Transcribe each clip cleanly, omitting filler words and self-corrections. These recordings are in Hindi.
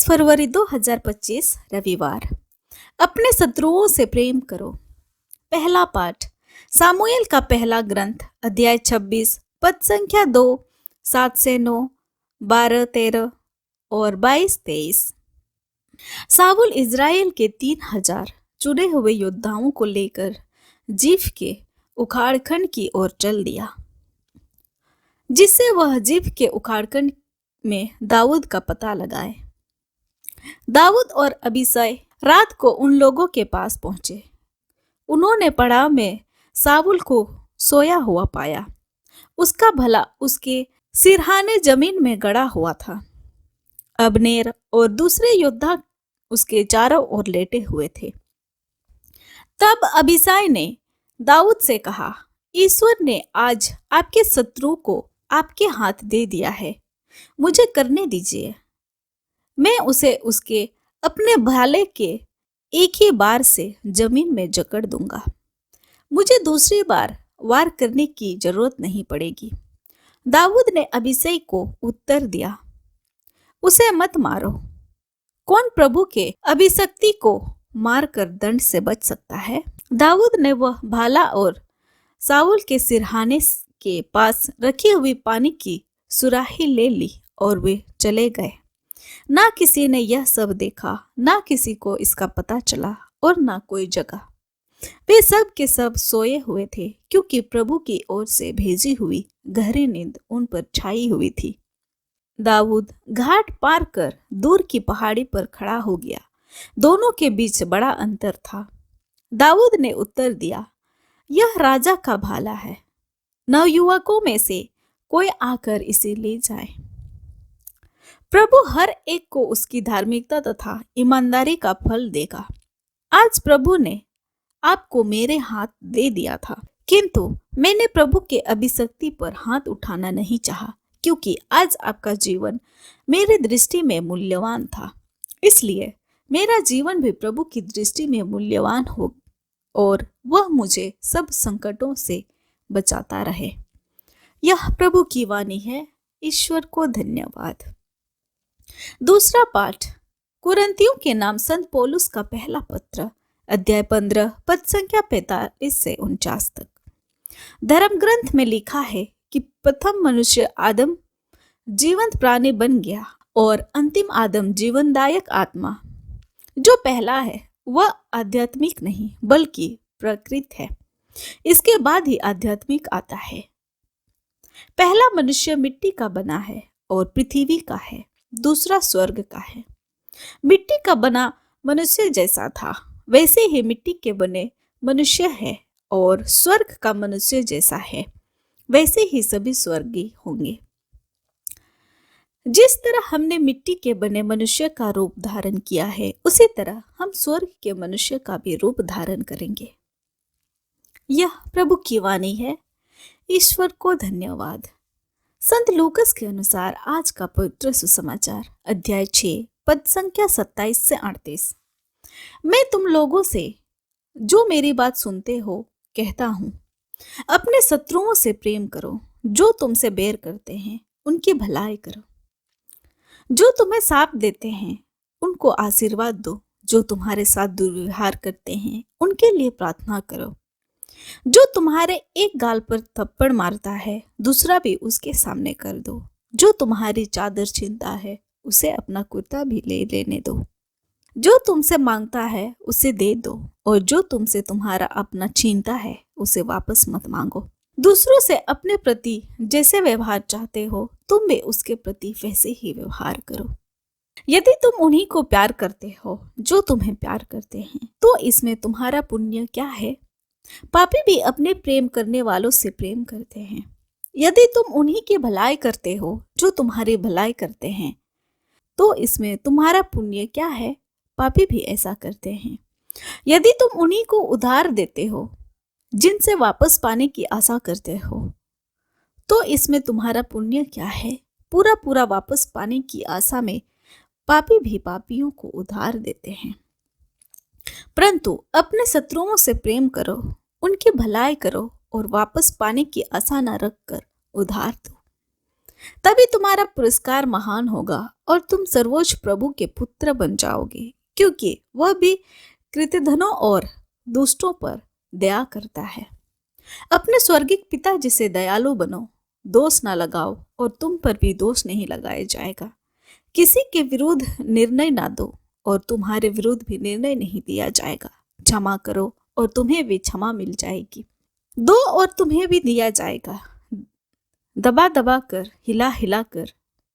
फरवरी 2025 रविवार। अपने शत्रुओं से प्रेम करो। पहला पाठ सामुएल का पहला ग्रंथ अध्याय 26 पद संख्या 2 7 से 9 12 13 और 22 23। साबुल इज़राइल के 3000 चुने हुए योद्धाओं को लेकर जीफ के उखाड़खंड की ओर चल दिया, जिससे वह जीफ के उखाड़खंड में दाऊद का पता लगाए। दाऊद और अबीसै रात को उन लोगों के पास पहुंचे। उन्होंने पड़ाव में साबुल को सोया हुआ पाया। उसका भला उसके सिरहाने जमीन में गड़ा हुआ था। अबनेर और दूसरे योद्धा उसके चारों ओर लेटे हुए थे। तब अबीसै ने दाऊद से कहा, ईश्वर ने आज आपके शत्रु को आपके हाथ दे दिया है, मुझे करने दीजिए। मैं उसे उसके अपने भाले के एक ही बार से जमीन में जकड़ दूंगा। मुझे दूसरी बार वार करने की जरूरत नहीं पड़ेगी। दाऊद ने अबीसै को उत्तर दिया, उसे मत मारो। कौन प्रभु के अभिषक्ति को मारकर दंड से बच सकता है? दाऊद ने वह भाला और साउल के सिरहाने के पास रखी हुई पानी की सुराही ले ली और वे चले गए। ना किसी ने यह सब देखा, ना किसी को इसका पता चला और ना कोई जगा। वे सब के सब सोए हुए थे, क्योंकि प्रभु की ओर से भेजी हुई गहरी नींद उन पर छाई हुई थी। दाऊद घाट पार कर दूर की पहाड़ी पर खड़ा हो गया। दोनों के बीच बड़ा अंतर था। दाऊद ने उत्तर दिया, यह राजा का भाला है। नवयुवकों में से कोई आकर इसे ले जाए। प्रभु हर एक को उसकी धार्मिकता तथा ईमानदारी का फल देगा। आज प्रभु ने आपको मेरे हाथ दे दिया था, किंतु मैंने प्रभु के अभिषक्ति पर हाथ उठाना नहीं चाहा, क्योंकि आज आपका जीवन मेरे दृष्टि में मूल्यवान था। इसलिए मेरा जीवन भी प्रभु की दृष्टि में मूल्यवान हो और वह मुझे सब संकटों से बचाता रहे। यह प्रभु की वाणी है। ईश्वर को धन्यवाद। दूसरा पाठ कुरिन्थियों के नाम संत पौलुस का पहला पत्र अध्याय 15 पद संख्या 45 से 49 तक। धर्म ग्रंथ में लिखा है कि प्रथम मनुष्य आदम जीवंत प्राणी बन गया और अंतिम आदम जीवनदायक आत्मा। जो पहला है वह आध्यात्मिक नहीं बल्कि प्रकृत है, इसके बाद ही आध्यात्मिक आता है। पहला मनुष्य मिट्टी का बना है और पृथ्वी का है, दूसरा स्वर्ग का है। मिट्टी का बना मनुष्य जैसा था, वैसे ही मिट्टी के बने मनुष्य है, और स्वर्ग का मनुष्य जैसा है, वैसे ही सभी स्वर्गीय होंगे। जिस तरह हमने मिट्टी के बने मनुष्य का रूप धारण किया है, उसी तरह हम स्वर्ग के मनुष्य का भी रूप धारण करेंगे। यह प्रभु की वाणी है। ईश्वर को धन्यवाद। संत लूकस के अनुसार आज का पवित्र सुसमाचार अध्याय 6 पद संख्या 27 से 38। मैं तुम लोगों से जो मेरी बात सुनते हो कहता हूं, अपने शत्रुओं से प्रेम करो। जो तुमसे बैर करते हैं उनकी भलाई करो। जो तुम्हें शाप देते हैं उनको आशीर्वाद दो। जो तुम्हारे साथ दुर्व्यवहार करते हैं उनके लिए प्रार्थना करो। जो तुम्हारे एक गाल पर थप्पड़ मारता है, दूसरा भी उसके सामने कर दो। जो तुम्हारी चादर छीनता है, उसे अपना कुर्ता भी ले लेने दो। जो तुमसे मांगता है उसे दे दो, और जो तुमसे तुम्हारा अपना छीनता है उसे वापस मत मांगो। दूसरों से अपने प्रति जैसे व्यवहार चाहते हो, तुम भी उसके प्रति वैसे ही व्यवहार करो। यदि तुम उन्हीं को प्यार करते हो जो तुम्हें प्यार करते हैं, तो इसमें तुम्हारा पुण्य क्या है? पापी भी अपने प्रेम करने वालों से प्रेम करते हैं। यदि तुम उन्हीं की भलाई करते हो जो तुम्हारी भलाई करते हैं, तो इसमें तुम्हारा पुण्य क्या है? पापी भी ऐसा करते हैं। यदि तुम उन्हीं को उधार देते हो जिनसे वापस पाने की आशा करते हो, तो इसमें तुम्हारा पुण्य क्या है? पूरा पूरा वापस पाने की आशा में पापी भी पापियों को उधार देते हैं। परंतु अपने शत्रुओं से प्रेम करो, उनकी भलाई करो और वापस पाने की आशा न रखकर उधार दो। तभी तुम्हारा पुरस्कार महान होगा और तुम सर्वोच्च प्रभु के पुत्र बन जाओगे, क्योंकि वह भी कृतघ्नों और दुष्टों पर दया करता है। अपने स्वर्गीय पिता जिसे दयालु बनो, दोष ना लगाओ और तुम पर भी दोष नहीं लगाया जाएगा। किसी के विरुद्ध निर्णय ना दो और तुम्हारे विरुद्ध भी निर्णय नहीं दिया जाएगा। क्षमा करो और तुम्हें भी क्षमा मिल जाएगी। दो और तुम्हें भी दिया जाएगा। दबा दबा कर, हिला हिला कर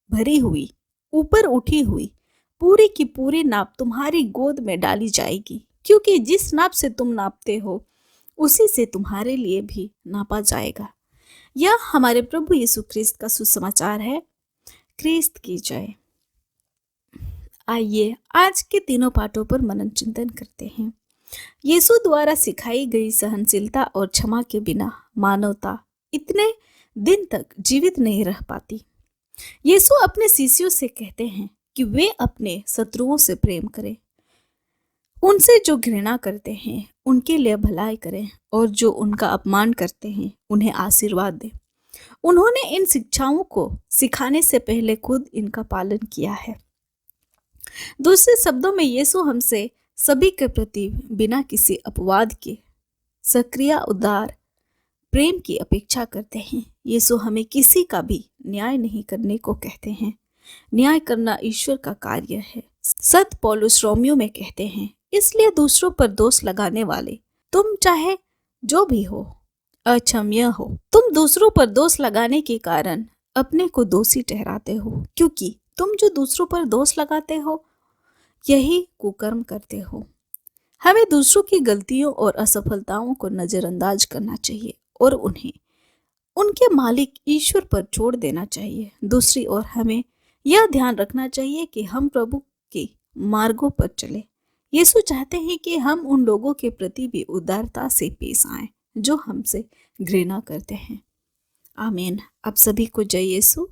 भरी हुई, ऊपर उठी हुई पूरी की पूरी नाप तुम्हारी गोद में डाली जाएगी, क्योंकि जिस नाप से तुम नापते हो उसी से तुम्हारे लिए भी नापा जाएगा। यह हमारे प्रभु यीशु ख्रिस्त का सुसमाचार है। ख्रिस्त की जय। आइए आज के तीनों पाठों पर मनन चिंतन करते हैं। यीशु द्वारा सिखाई गई सहनशीलता और क्षमा के बिना मानवता इतने दिन तक जीवित नहीं रह पाती। यीशु अपने शिष्यों से कहते हैं कि वे अपने शत्रुओं से प्रेम करें, उनसे जो घृणा करते हैं उनके लिए भलाई करें और जो उनका अपमान करते हैं उन्हें आशीर्वाद दें। उन्होंने इन शिक्षाओं को सिखाने से पहले खुद इनका पालन किया है। दूसरे शब्दों में यीशु हमसे सभी के प्रति बिना किसी अपवाद के सक्रिय उदार प्रेम की अपेक्षा करते हैं। यीशु हमें किसी का भी न्याय नहीं करने को कहते हैं। न्याय करना ईश्वर का कार्य है। संत पौलुस रोमियो में कहते हैं, इसलिए दूसरों पर दोष लगाने वाले तुम चाहे जो भी हो अक्षम्य हो। तुम दूसरों पर दोष लगाने के कारण अपने को दोषी ठहराते हो, क्योंकि तुम जो दूसरों पर दोष लगाते हो यही कुकर्म करते हो। हमें दूसरों की गलतियों और असफलताओं को नजरअंदाज करना चाहिए और उन्हें उनके मालिक ईश्वर पर छोड़ देना चाहिए। दूसरी ओर हमें यह ध्यान रखना चाहिए कि हम प्रभु के मार्गों पर चले। यीशु चाहते हैं कि हम उन लोगों के प्रति भी उदारता से पेश आएं जो हमसे घृणा करते हैं। आमीन। आप सभी को जय यीशु।